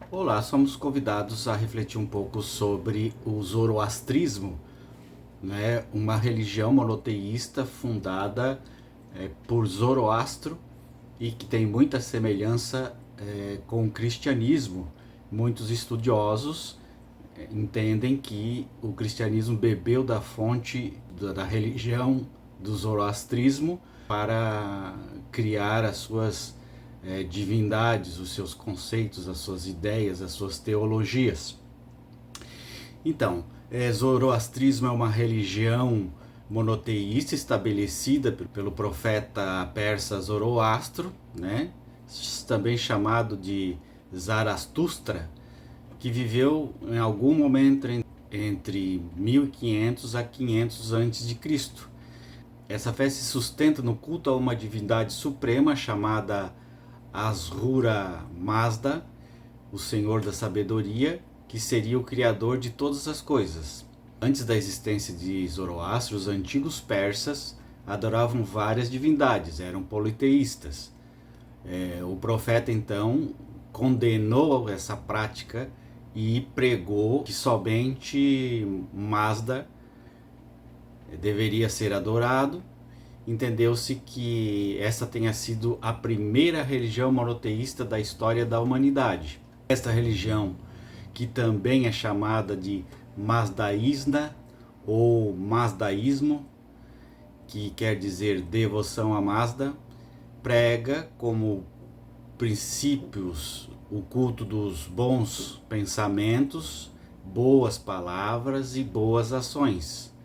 Olá, somos convidados a refletir um pouco sobre o zoroastrismo, né? Uma religião monoteísta fundada por Zoroastro e que tem muita semelhança com o cristianismo. Muitos estudiosos entendem que o cristianismo bebeu da fonte da religião do zoroastrismo para criar as suas divindades, os seus conceitos, as suas ideias, as suas teologias. Então, Zoroastrismo é uma religião monoteísta estabelecida pelo profeta persa Zoroastro, né? Também chamado de Zaratustra, que viveu em algum momento entre 1500 a 500 a.C. Essa fé se sustenta no culto a uma divindade suprema chamada Ahura Mazda, o Senhor da Sabedoria, que seria o criador de todas as coisas. Antes da existência de Zoroastro, os antigos persas adoravam várias divindades, eram politeístas. O profeta então condenou essa prática e pregou que somente Mazda deveria ser adorado. Entendeu-se que essa tenha sido a primeira religião monoteísta da história da humanidade. Esta religião, que também é chamada de Mazdaísna ou Mazdaísmo, que quer dizer devoção a Mazda, prega como princípios o culto dos bons pensamentos, boas palavras e boas ações.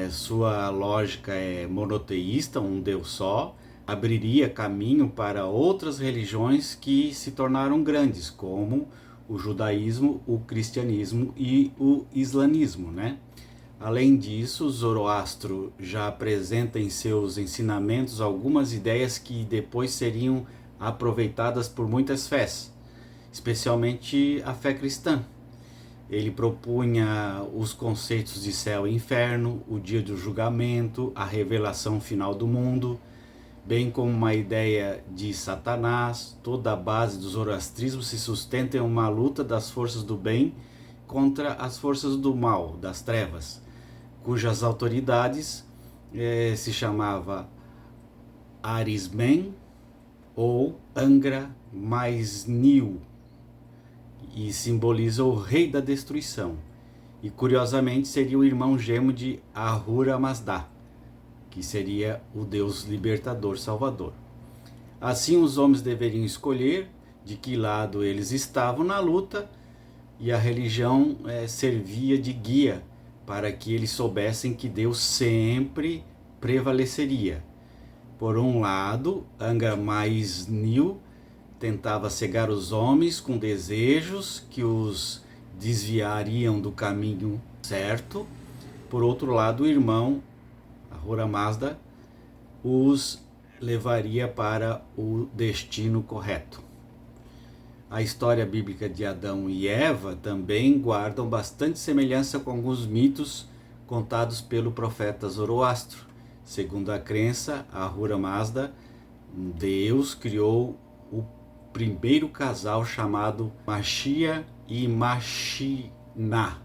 Sua lógica é monoteísta, um Deus só, abriria caminho para outras religiões que se tornaram grandes, como o judaísmo, o cristianismo e o islamismo, né? Além disso, Zoroastro já apresenta em seus ensinamentos algumas ideias que depois seriam aproveitadas por muitas fés, especialmente a fé cristã. Ele propunha os conceitos de céu e inferno, o dia do julgamento, a revelação final do mundo, bem como uma ideia de Satanás. Toda a base do zoroastrismo se sustenta em uma luta das forças do bem contra as forças do mal, das trevas, cujas autoridades se chamava Arismen ou Angra Mainyu, e simboliza o rei da destruição. E curiosamente seria o irmão gêmeo de Ahura Mazda, que seria o Deus libertador salvador. Assim os homens deveriam escolher de que lado eles estavam na luta, e a religião servia de guia para que eles soubessem que Deus sempre prevaleceria. Por um lado, Angra Mainyu tentava cegar os homens com desejos que os desviariam do caminho certo. Por outro lado, o irmão Ahura Mazda os levaria para o destino correto. A história bíblica de Adão e Eva também guardam bastante semelhança com alguns mitos contados pelo profeta Zoroastro. Segundo a crença, Ahura Mazda, Deus criou o primeiro casal chamado Mashia e Mashina,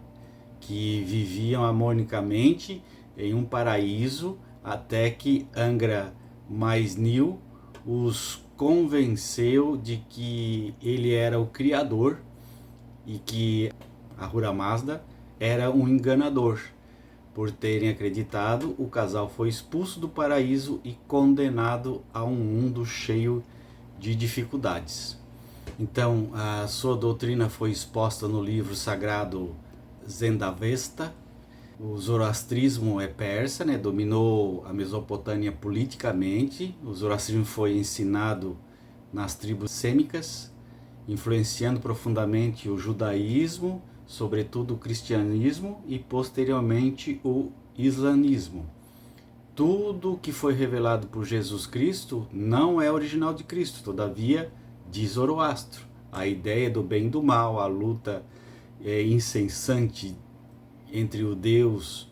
que viviam harmonicamente em um paraíso até que Angra Mainyu os convenceu de que ele era o criador e que Ahura Mazda era um enganador. Por terem acreditado, o casal foi expulso do paraíso e condenado a um mundo cheio de dificuldades. Então, a sua doutrina foi exposta no livro sagrado Zendavesta. O zoroastrismo é persa, né? Dominou a Mesopotâmia politicamente. O zoroastrismo foi ensinado nas tribos sêmicas, influenciando profundamente o judaísmo, sobretudo o cristianismo e posteriormente o islamismo. Tudo que foi revelado por Jesus Cristo não é original de Cristo, todavia, de Zoroastro. A ideia do bem e do mal, a luta incessante entre o Deus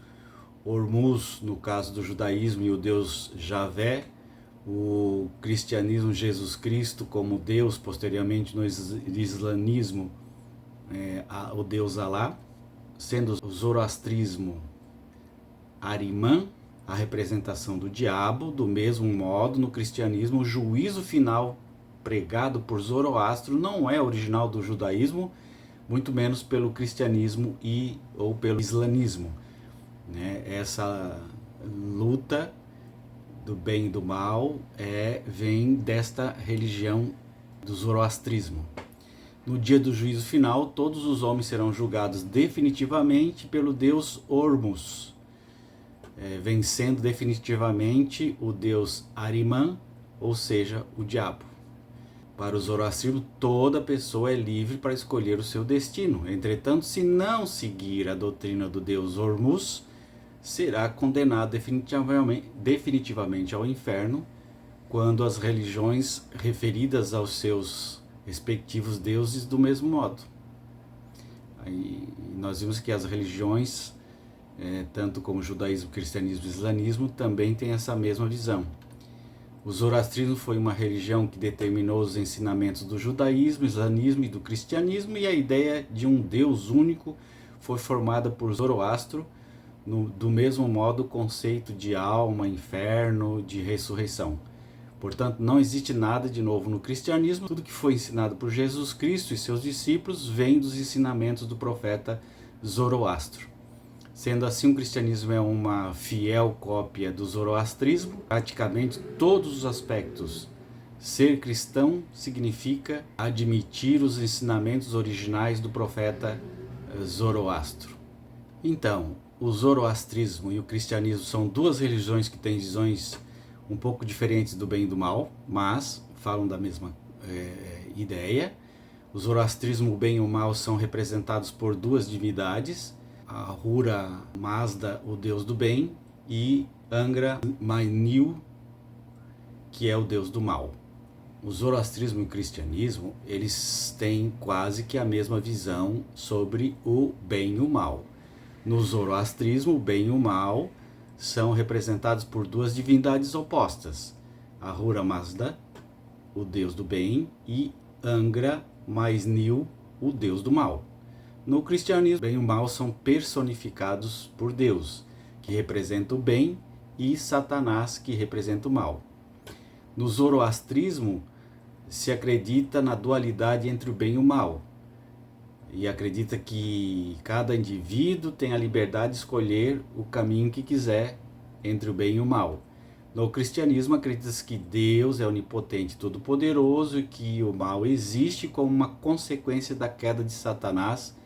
Hormuz, no caso do judaísmo, e o Deus Javé, o cristianismo Jesus Cristo como Deus, posteriormente no islamismo, o deus Alá, sendo o zoroastrismo Ahriman, a representação do diabo. Do mesmo modo, no cristianismo, o juízo final pregado por Zoroastro não é original do judaísmo, muito menos pelo cristianismo ou pelo islamismo, né? Essa luta do bem e do mal vem desta religião do zoroastrismo. No dia do juízo final, todos os homens serão julgados definitivamente pelo deus Ormus, vencendo definitivamente o deus Ahriman, ou seja, o diabo. Para o zoroastrismo, toda pessoa é livre para escolher o seu destino. Entretanto, se não seguir a doutrina do deus Ormus, será condenado definitivamente ao inferno, quando as religiões referidas aos seus respectivos deuses do mesmo modo. Aí nós vimos que as religiões, tanto como judaísmo, cristianismo e islamismo, também têm essa mesma visão. O zoroastrismo foi uma religião que determinou os ensinamentos do judaísmo, islamismo e do cristianismo, e a ideia de um Deus único foi formada por Zoroastro. Do mesmo modo, o conceito de alma, inferno, de ressurreição. Portanto, não existe nada de novo no cristianismo. Tudo que foi ensinado por Jesus Cristo e seus discípulos vem dos ensinamentos do profeta Zoroastro. Sendo assim, o cristianismo é uma fiel cópia do zoroastrismo. Praticamente todos os aspectos. Ser cristão significa admitir os ensinamentos originais do profeta Zoroastro. Então, o zoroastrismo e o cristianismo são duas religiões que têm visões um pouco diferentes do bem e do mal, mas falam da mesma ideia. O zoroastrismo, o bem e o mal, são representados por duas divindades: Ahura Mazda, o deus do bem, e Angra Mainyu, que é o deus do mal. O zoroastrismo e o cristianismo, eles têm quase que a mesma visão sobre o bem e o mal. No zoroastrismo, o bem e o mal são representados por duas divindades opostas: Ahura Mazda, o deus do bem, e Angra Mainyu, o deus do mal. No cristianismo, o bem e o mal são personificados por Deus, que representa o bem, e Satanás, que representa o mal. No zoroastrismo, se acredita na dualidade entre o bem e o mal, e acredita que cada indivíduo tem a liberdade de escolher o caminho que quiser entre o bem e o mal. No cristianismo, acredita-se que Deus é onipotente e todo-poderoso e que o mal existe como uma consequência da queda de Satanás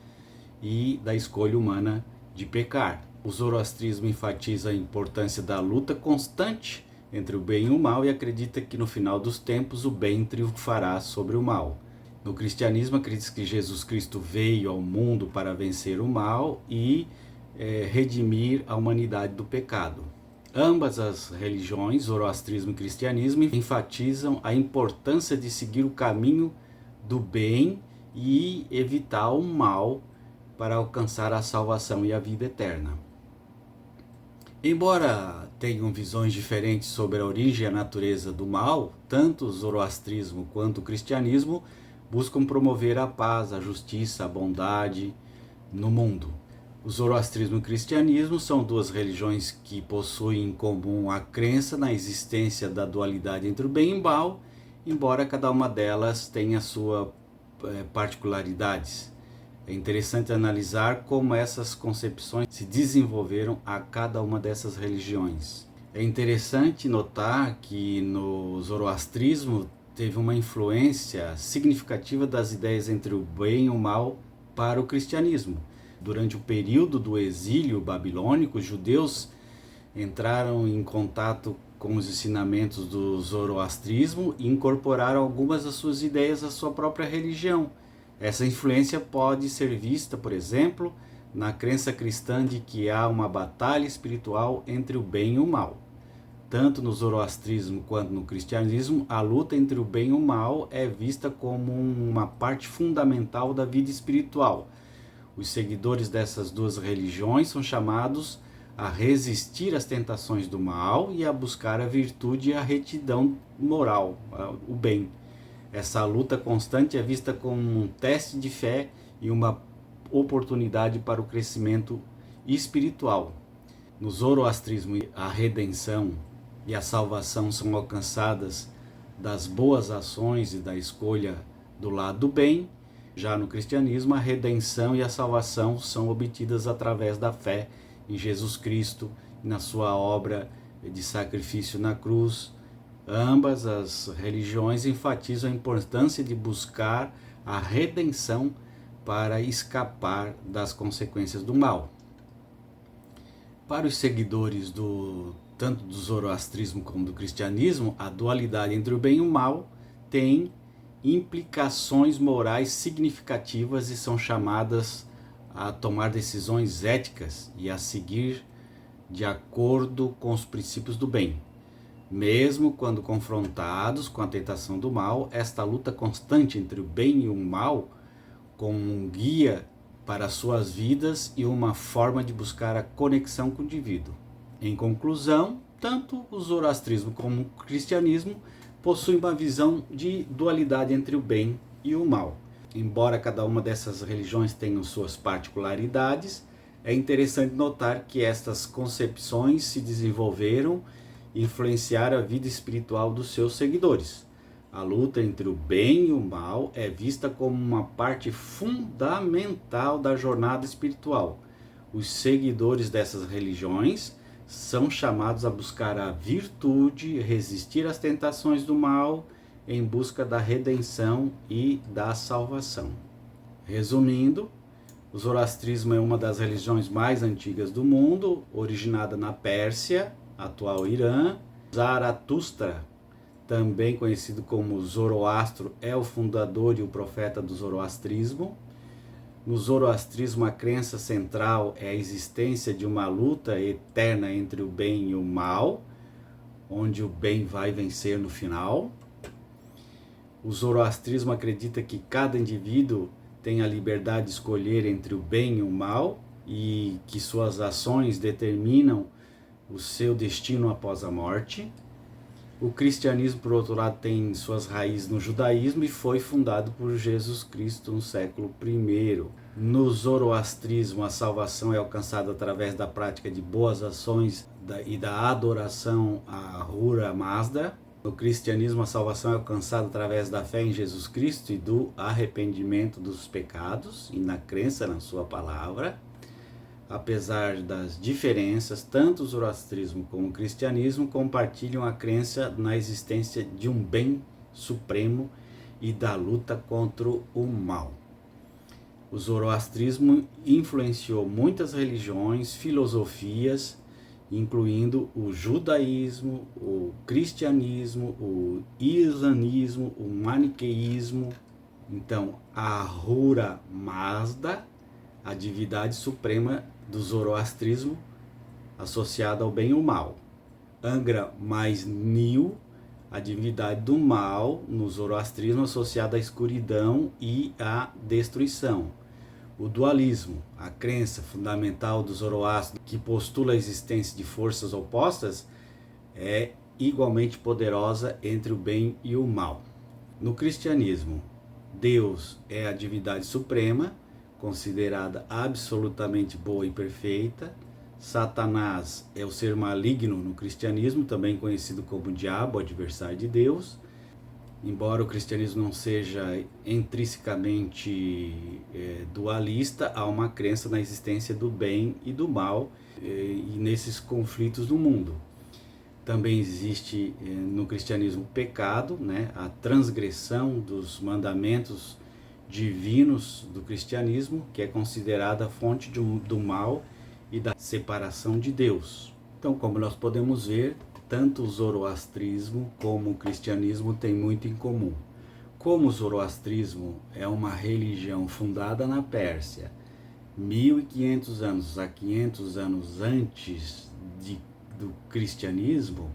e da escolha humana de pecar. O zoroastrismo enfatiza a importância da luta constante entre o bem e o mal e acredita que no final dos tempos o bem triunfará sobre o mal. No cristianismo, acredita que Jesus Cristo veio ao mundo para vencer o mal e redimir a humanidade do pecado. Ambas as religiões, zoroastrismo e cristianismo, enfatizam a importância de seguir o caminho do bem e evitar o mal para alcançar a salvação e a vida eterna. Embora tenham visões diferentes sobre a origem e a natureza do mal, tanto o zoroastrismo quanto o cristianismo buscam promover a paz, a justiça, a bondade no mundo. O zoroastrismo e o cristianismo são duas religiões que possuem em comum a crença na existência da dualidade entre o bem e o mal, embora cada uma delas tenha suas particularidades. É interessante analisar como essas concepções se desenvolveram a cada uma dessas religiões. É interessante notar que no zoroastrismo teve uma influência significativa das ideias entre o bem e o mal para o cristianismo. Durante o período do exílio babilônico, os judeus entraram em contato com os ensinamentos do zoroastrismo e incorporaram algumas das suas ideias à sua própria religião. Essa influência pode ser vista, por exemplo, na crença cristã de que há uma batalha espiritual entre o bem e o mal. Tanto no zoroastrismo quanto no cristianismo, a luta entre o bem e o mal é vista como uma parte fundamental da vida espiritual. Os seguidores dessas duas religiões são chamados a resistir às tentações do mal e a buscar a virtude e a retidão moral, o bem. Essa luta constante é vista como um teste de fé e uma oportunidade para o crescimento espiritual. No zoroastrismo, a redenção e a salvação são alcançadas das boas ações e da escolha do lado do bem. Já no cristianismo, a redenção e a salvação são obtidas através da fé em Jesus Cristo e na sua obra de sacrifício na cruz. Ambas as religiões enfatizam a importância de buscar a redenção para escapar das consequências do mal. Para os seguidores tanto do zoroastrismo como do cristianismo, a dualidade entre o bem e o mal tem implicações morais significativas e são chamadas a tomar decisões éticas e a seguir de acordo com os princípios do bem. Mesmo quando confrontados com a tentação do mal, esta luta constante entre o bem e o mal como um guia para suas vidas e uma forma de buscar a conexão com o indivíduo. Em conclusão, tanto o zoroastrismo como o cristianismo possuem uma visão de dualidade entre o bem e o mal. Embora cada uma dessas religiões tenha suas particularidades, é interessante notar que estas concepções se desenvolveram e influenciaram a vida espiritual dos seus seguidores. A luta entre o bem e o mal é vista como uma parte fundamental da jornada espiritual. Os seguidores dessas religiões são chamados a buscar a virtude, resistir às tentações do mal, em busca da redenção e da salvação. Resumindo, o zoroastrismo é uma das religiões mais antigas do mundo, originada na Pérsia, atual Irã. Zaratustra, também conhecido como Zoroastro, é o fundador e o profeta do zoroastrismo. No zoroastrismo, a crença central é a existência de uma luta eterna entre o bem e o mal, onde o bem vai vencer no final. O zoroastrismo acredita que cada indivíduo tem a liberdade de escolher entre o bem e o mal e que suas ações determinam o seu destino após a morte. O cristianismo, por outro lado, tem suas raízes no judaísmo e foi fundado por Jesus Cristo no século I. No zoroastrismo, a salvação é alcançada através da prática de boas ações e da adoração a Ahura Mazda. No cristianismo, a salvação é alcançada através da fé em Jesus Cristo e do arrependimento dos pecados e na crença na sua palavra. Apesar das diferenças, tanto o zoroastrismo como o cristianismo compartilham a crença na existência de um bem supremo e da luta contra o mal. O zoroastrismo influenciou muitas religiões, filosofias, incluindo o judaísmo, o cristianismo, o islamismo, o maniqueísmo. Então, a Ahura Mazda, a divindade suprema do zoroastrismo, associada ao bem e ao mal. Angra Mainyu, a divindade do mal no zoroastrismo, associada à escuridão e à destruição. O dualismo, a crença fundamental do Zoroastro, que postula a existência de forças opostas, é igualmente poderosa entre o bem e o mal. No cristianismo, Deus é a divindade suprema, considerada absolutamente boa e perfeita. Satanás é o ser maligno no cristianismo, também conhecido como diabo, adversário de Deus. Embora o cristianismo não seja intrinsecamente dualista, há uma crença na existência do bem e do mal e nesses conflitos no mundo. Também existe no cristianismo o pecado, né? A transgressão dos mandamentos divinos do cristianismo, que é considerada a fonte do mal e da separação de Deus. Então, como nós podemos ver, tanto o zoroastrismo como o cristianismo têm muito em comum. Como o zoroastrismo é uma religião fundada na Pérsia, 1500 anos a 500 anos antes do cristianismo,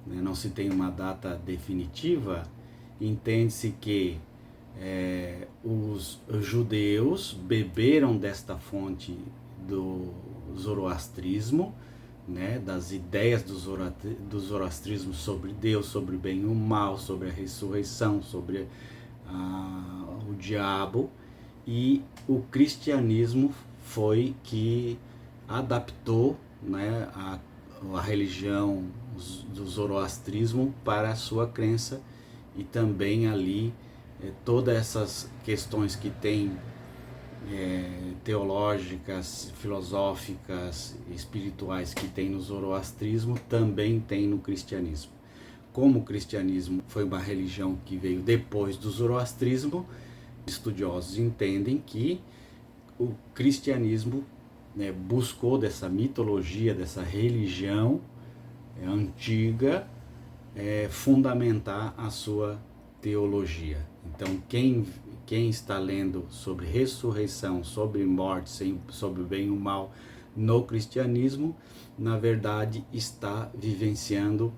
né, não se tem uma data definitiva, entende-se que os judeus beberam desta fonte do zoroastrismo, né, das ideias do zoroastrismo sobre Deus, sobre o bem e o mal, sobre a ressurreição, sobre o diabo, e o cristianismo foi que adaptou, né, a religião do zoroastrismo para a sua crença, e também ali todas essas questões que tem teológicas, filosóficas, espirituais que tem no zoroastrismo, também tem no cristianismo. Como o cristianismo foi uma religião que veio depois do zoroastrismo, estudiosos entendem que o cristianismo, né, buscou dessa mitologia, dessa religião antiga, fundamentar a sua teologia. Então, quem está lendo sobre ressurreição, sobre morte, sobre o bem e o mal no cristianismo, na verdade está vivenciando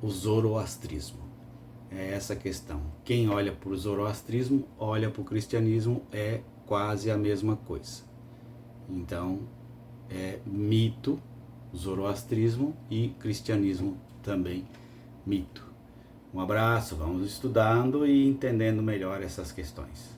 o zoroastrismo. É essa a questão. Quem olha para o zoroastrismo, olha para o cristianismo, é quase a mesma coisa. Então, é mito, zoroastrismo, e cristianismo também mito. Um abraço, vamos estudando e entendendo melhor essas questões.